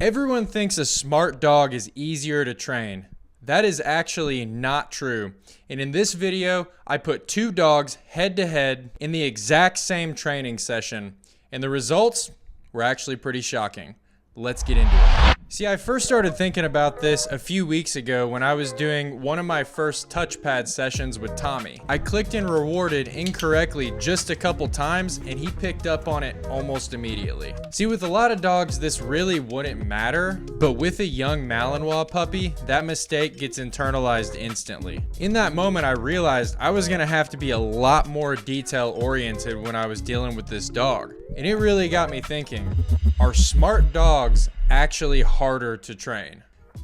Everyone thinks a smart dog is easier to train. That is actually not true. And in this video, I put two dogs head to head in the exact same training session. And the results were actually pretty shocking. Let's get into it. See, I first started thinking about this a few weeks ago when I was doing one of my first touchpad sessions with Tommy. I clicked and rewarded incorrectly just a couple times and he picked up on it almost immediately. See, with a lot of dogs, this really wouldn't matter, but with a young Malinois puppy, that mistake gets internalized instantly. In that moment, I realized I was gonna have to be a lot more detail oriented when I was dealing with this dog. And it really got me thinking, are smart dogs actually harder to train?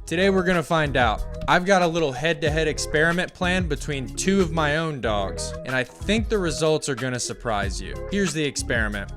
Today we're gonna find out. I've got a little head-to-head experiment planned between two of my own dogs, and I think the results are gonna surprise you. Here's the experiment.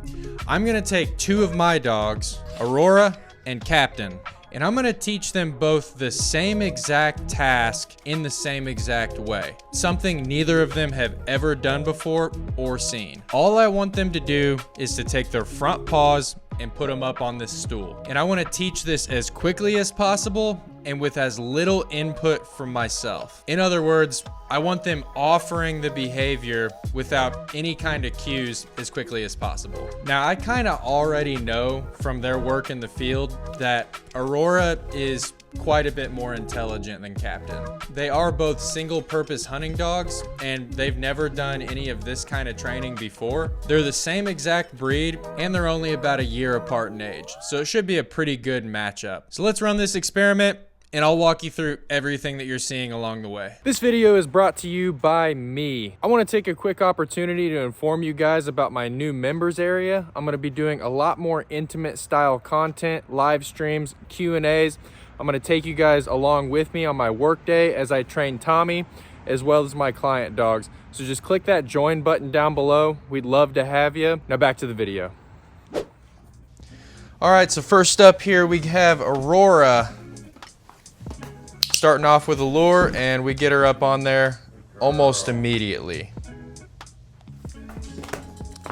I'm gonna take two of my dogs, Aurora and Captain, and I'm gonna teach them both the same exact task in the same exact way. Something neither of them have ever done before or seen. All I want them to do is to take their front paws and put them up on this stool. And I want to teach this as quickly as possible and with as little input from myself. In other words, I want them offering the behavior without any kind of cues as quickly as possible. Now, I kind of already know from their work in the field that Aurora is quite a bit more intelligent than Captain. They are both single-purpose hunting dogs, and they've never done any of this kind of training before. They're the same exact breed, and they're only about a year apart in age, so it should be a pretty good matchup. So let's run this experiment, and I'll walk you through everything that you're seeing along the way. This video is brought to you by me. I want to take a quick opportunity to inform you guys about my new members area. I'm going to be doing a lot more intimate style content, live streams, Q&As. I'm going to take you guys along with me on my work day as I train Tommy as well as my client dogs. So just click that join button down below. We'd love to have you. Now back to the video. All right, so first up here we have Aurora. Starting off with a lure, and we get her up on there almost immediately.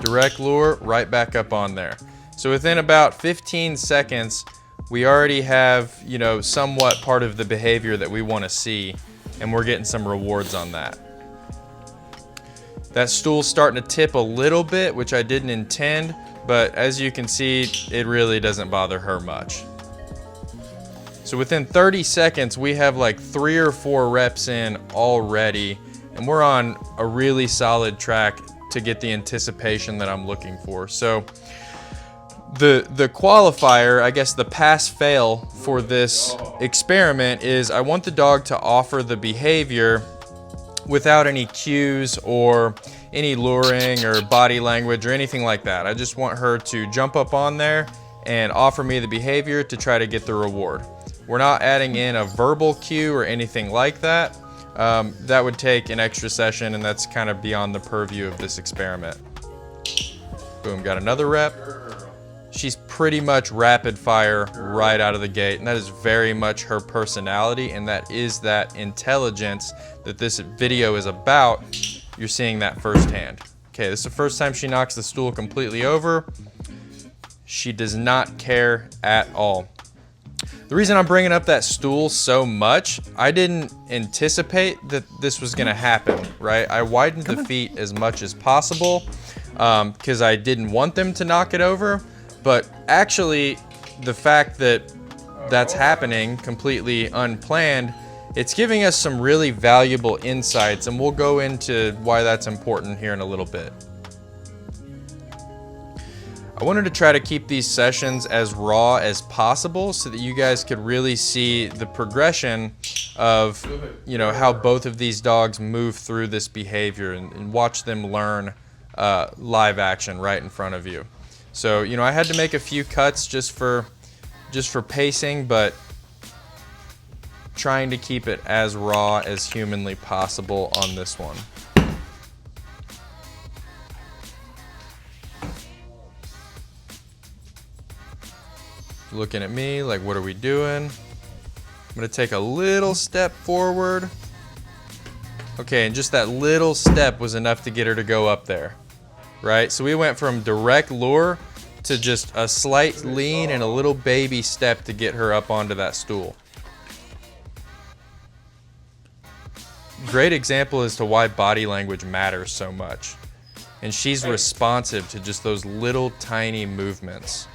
Direct lure, right back up on there. So within about 15 seconds, we already have, somewhat part of the behavior that we want to see, and we're getting some rewards on that. That stool's starting to tip a little bit, which I didn't intend, but as you can see, it really doesn't bother her much. So within 30 seconds, we have like 3 or 4 reps in already, and we're on a really solid track to get the anticipation that I'm looking for. So the qualifier, I guess the pass-fail for this experiment is I want the dog to offer the behavior without any cues or any luring or body language or anything like that. I just want her to jump up on there and offer me the behavior to try to get the reward. We're not adding in a verbal cue or anything like that. That would take an extra session, and that's kind of beyond the purview of this experiment. Boom, got another rep. She's pretty much rapid fire right out of the gate, and that is very much her personality, and that is that intelligence that this video is about. You're seeing that firsthand. Okay, this is the first time she knocks the stool completely over. She does not care at all. The reason I'm bringing up that stool so much, I didn't anticipate that this was gonna happen, right? I widened the feet as much as possible because I didn't want them to knock it over, but actually the fact that that's happening completely unplanned, it's giving us some really valuable insights, and we'll go into why that's important here in a little bit. I wanted to try to keep these sessions as raw as possible so that you guys could really see the progression of, how both of these dogs move through this behavior and watch them learn live action right in front of you. So, I had to make a few cuts just for pacing, but trying to keep it as raw as humanly possible on this one. Looking at me like, what are we doing? I'm gonna take a little step forward. Okay, and just that little step was enough to get her to go up there, right? So we went from direct lure to just a slight lean and a little baby step to get her up onto that stool. Great example as to why body language matters so much. And she's responsive to just those little tiny movements.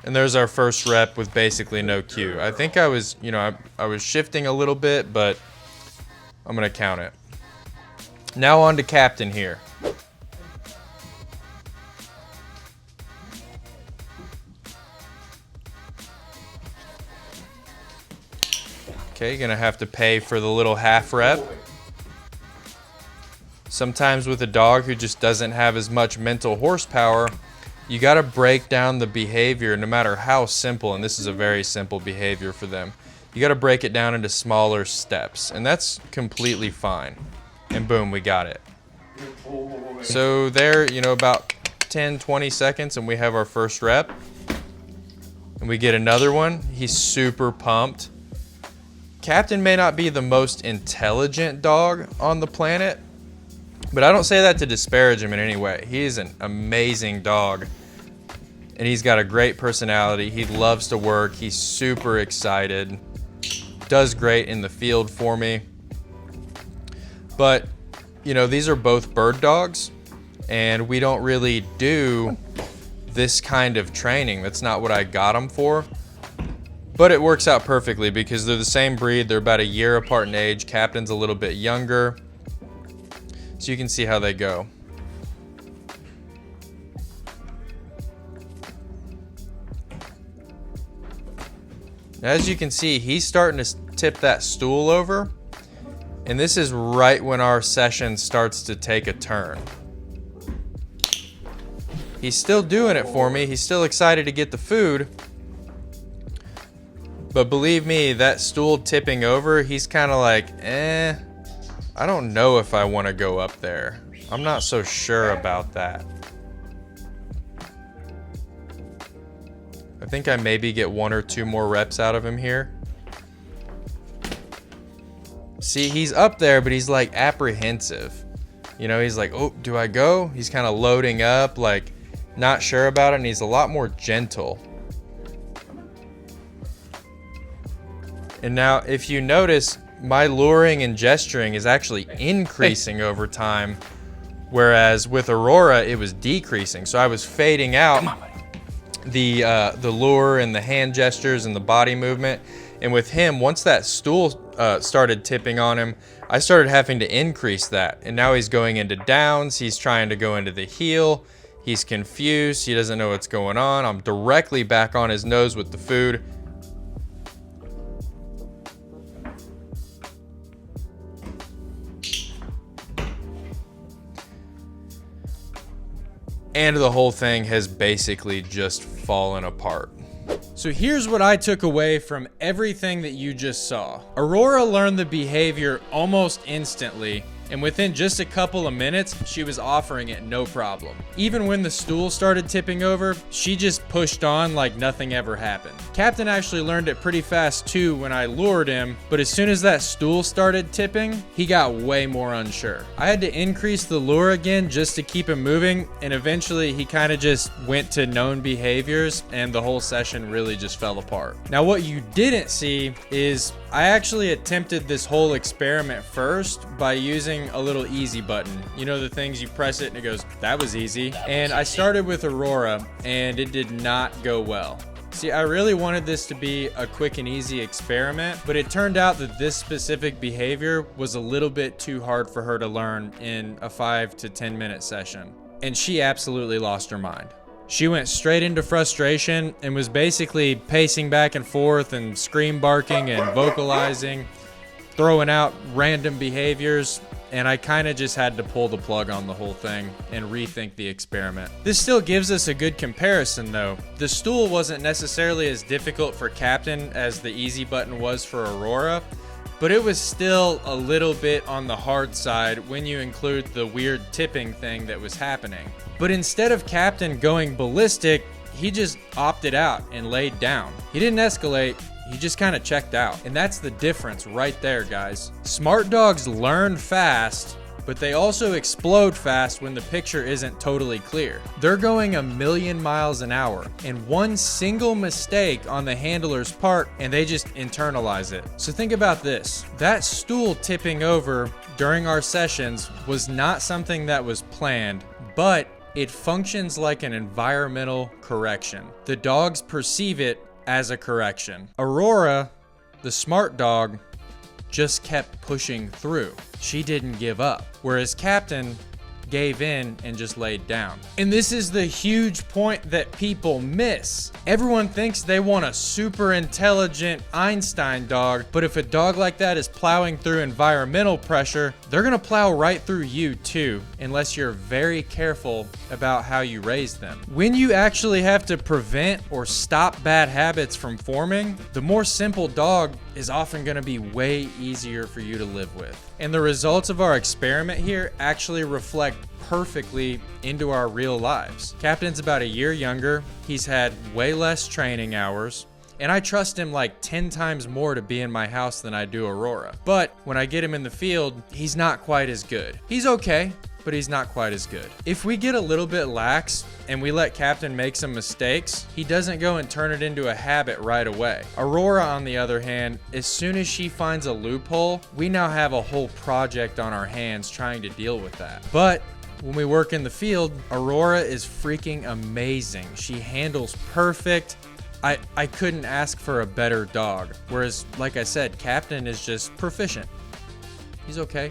And there's our first rep with basically no cue. I think I was, I was shifting a little bit, but I'm gonna count it. Now on to Captain here. Okay, gonna have to pay for the little half rep. Sometimes with a dog who just doesn't have as much mental horsepower, you gotta break down the behavior no matter how simple, and this is a very simple behavior for them. You gotta break it down into smaller steps, and that's completely fine. And boom, we got it. So there, about 10, 20 seconds and we have our first rep. And we get another one. He's super pumped. Captain may not be the most intelligent dog on the planet, but I don't say that to disparage him in any way. He is an amazing dog, and he's got a great personality. He loves to work. He's super excited. Does great in the field for me. But, these are both bird dogs, and we don't really do this kind of training. That's not what I got them for. But it works out perfectly because they're the same breed. They're about a year apart in age. Captain's a little bit younger. So you can see how they go. As you can see, he's starting to tip that stool over. And this is right when our session starts to take a turn. He's still doing it for me. He's still excited to get the food. But believe me, that stool tipping over, he's kind of like, I don't know if I want to go up there. I'm not so sure about that. I think I maybe get 1 or 2 more reps out of him here. See, he's up there, but he's like apprehensive. He's like, oh, do I go? He's kind of loading up, like not sure about it, and he's a lot more gentle. And now, if you notice, my luring and gesturing is actually increasing over time, whereas with Aurora, it was decreasing. So I was fading out the lure and the hand gestures and the body movement. And with him, once that stool started tipping on him, I started having to increase that. And now he's going into downs. He's trying to go into the heel. He's confused. He doesn't know what's going on. I'm directly back on his nose with the food. And the whole thing has basically just fallen apart. So here's what I took away from everything that you just saw. Aurora learned the behavior almost instantly, and within just a couple of minutes, she was offering it no problem. Even when the stool started tipping over, she just pushed on like nothing ever happened. Captain actually learned it pretty fast too when I lured him, but as soon as that stool started tipping, he got way more unsure. I had to increase the lure again just to keep him moving, and eventually he kind of just went to known behaviors and the whole session really just fell apart. Now what you didn't see is I actually attempted this whole experiment first by using a little easy button. The things you press it and it goes, that was easy. And I started with Aurora and it did not go well. See, I really wanted this to be a quick and easy experiment, but it turned out that this specific behavior was a little bit too hard for her to learn in a 5 to 10 minute session. And she absolutely lost her mind. She went straight into frustration and was basically pacing back and forth and scream barking and vocalizing, throwing out random behaviors, and I kind of just had to pull the plug on the whole thing and rethink the experiment. This still gives us a good comparison though. The stool wasn't necessarily as difficult for Captain as the easy button was for Aurora, but it was still a little bit on the hard side when you include the weird tipping thing that was happening. But instead of Captain going ballistic, he just opted out and laid down. He didn't escalate, he just kind of checked out. And that's the difference right there, guys. Smart dogs learn fast, but they also explode fast when the picture isn't totally clear. They're going a million miles an hour, and one single mistake on the handler's part and they just internalize it. So think about this. That stool tipping over during our sessions was not something that was planned, but it functions like an environmental correction. The dogs perceive it as a correction. Aurora, the smart dog, just kept pushing through. She didn't give up, whereas Captain gave in and just laid down. And this is the huge point that people miss. Everyone thinks they want a super intelligent Einstein dog, but if a dog like that is plowing through environmental pressure, they're gonna plow right through you too, unless you're very careful about how you raise them. When you actually have to prevent or stop bad habits from forming, the more simple dog is often gonna be way easier for you to live with. And the results of our experiment here actually reflect perfectly into our real lives. Captain's about a year younger. He's had way less training hours, and I trust him like 10 times more to be in my house than I do Aurora. But when I get him in the field, he's not quite as good. He's okay, but he's not quite as good. If we get a little bit lax and we let Captain make some mistakes, he doesn't go and turn it into a habit right away. Aurora, on the other hand, as soon as she finds a loophole, we now have a whole project on our hands trying to deal with that. But when we work in the field, Aurora is freaking amazing. She handles perfect. I couldn't ask for a better dog. Whereas, like I said, Captain is just proficient. He's okay.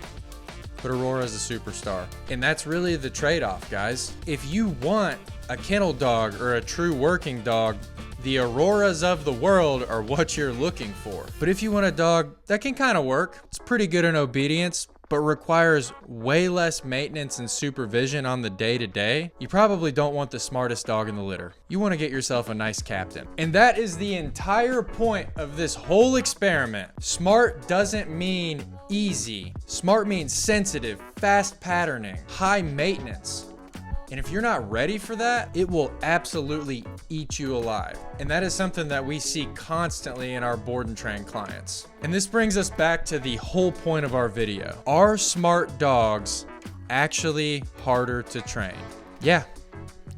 But Aurora is a superstar. And that's really the trade-off, guys. If you want a kennel dog or a true working dog, the Auroras of the world are what you're looking for. But if you want a dog that can kind of work, it's pretty good in obedience, but requires way less maintenance and supervision on the day-to-day, you probably don't want the smartest dog in the litter. You want to get yourself a nice Captain. And that is the entire point of this whole experiment. Smart doesn't mean easy. Smart means sensitive, fast patterning, high maintenance. And if you're not ready for that, it will absolutely eat you alive. And that is something that we see constantly in our board and train clients. And this brings us back to the whole point of our video. Are smart dogs actually harder to train? Yeah,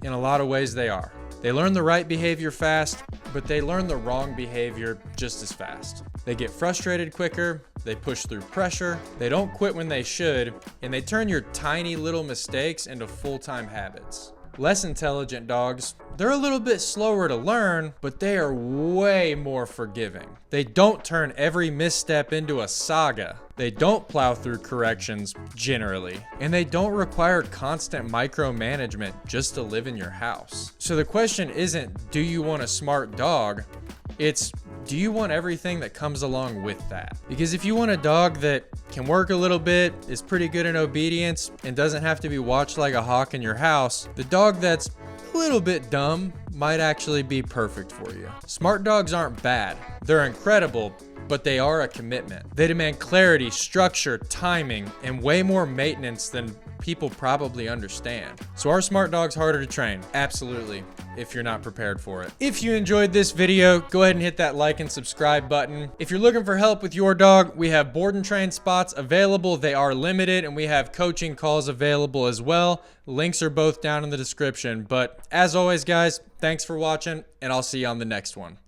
in a lot of ways they are. They learn the right behavior fast, but they learn the wrong behavior just as fast. They get frustrated quicker, they push through pressure, they don't quit when they should, and they turn your tiny little mistakes into full-time habits. Less intelligent dogs, they're a little bit slower to learn, but they are way more forgiving. They don't turn every misstep into a saga. They don't plow through corrections, generally. And they don't require constant micromanagement just to live in your house. So the question isn't, do you want a smart dog? It's, do you want everything that comes along with that? Because if you want a dog that can work a little bit, is pretty good in obedience, and doesn't have to be watched like a hawk in your house, the dog that's a little bit dumb might actually be perfect for you. Smart dogs aren't bad. They're incredible, but they are a commitment. They demand clarity, structure, timing, and way more maintenance than people probably understand. So are smart dogs harder to train? Absolutely, if you're not prepared for it. If you enjoyed this video, go ahead and hit that like and subscribe button. If you're looking for help with your dog, we have board and train spots available. They are limited, and we have coaching calls available as well. Links are both down in the description. But as always, guys, thanks for watching, and I'll see you on the next one.